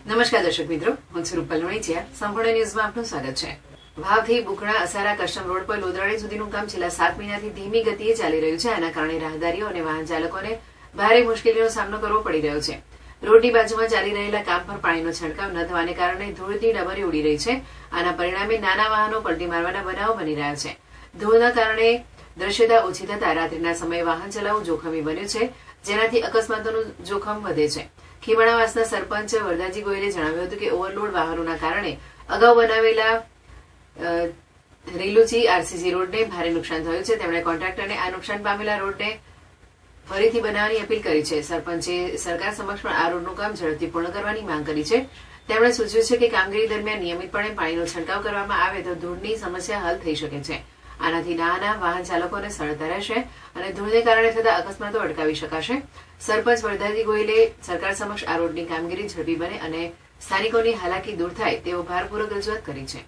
નમસ્કાર દર્શક મિત્રો, હું છું રૂપલ વણિચિયા. સંપૂર્ણ ન્યૂઝમાં આપનું સ્વાગત છે. વાવથી બુકણા અસારા કસ્ટમ રોડ પર લોધરાણી સુધીનું કામ છેલ્લા 7 મહિનાથી ધીમી ગતિએ ચાલી રહ્યું છે. આના કારણે રાહદારીઓ અને વાહન ચાલકોને ભારે મુશ્કેલીનો સામનો કરવો પડી રહ્યો છે. રોડની બાજુમાં ચાલી રહેલા કામ પર પાણીનો છંટકાવ ન થવાને કારણે ધૂળની ડમરી ઉડી રહી છે. આના પરિણામે નાના વાહનો પલટી મારવાના બનાવો બની રહ્યા છે. ધૂળના કારણે દ્રશ્યતા ઓછી થતા રાત્રિના સમયે વાહન ચલાવવું જોખમી બન્યું છે, જેનાથી અકસ્માતોનું જોખમ વધે છે. ખીમણાવાસના સરપંચ વરદાજી ગોયલે જણાવ્યું હતું કે ઓવરલોડ વાહનોના કારણે અગાઉ બનાવેલા રેલુચી આરસીસી રોડને ભારે નુકસાન થયું છે. તેમણે કોન્ટ્રાક્ટરને આ નુકસાન પામેલા રોડને ફરીથી બનાવવાની અપીલ કરી છે. સરપંચે સરકાર સમક્ષ પણ આ રોડનું કામ ઝડપથી પૂર્ણ કરવાની માંગ કરી છે. તેમણે સૂચવ્યું છે કે કામગીરી દરમિયાન નિયમિતપણે પાણીનો છંટકાવ કરવામાં આવે તો ધૂળની સમસ્યા હલ થઈ શકે છે. આનાથી નાના વાહન ચાલકોને સરળતા રહેશે અને ધૂળને કારણે થતા અકસ્માતો અટકાવી શકાશે. સરપંચ વરદાજી ગોયલે સરકાર સમક્ષ આ રોડની કામગીરી ઝડપી બને અને સ્થાનિકોની હાલાકી દૂર થાય તેવો ભારપૂર્વક રજૂઆત કરી છે.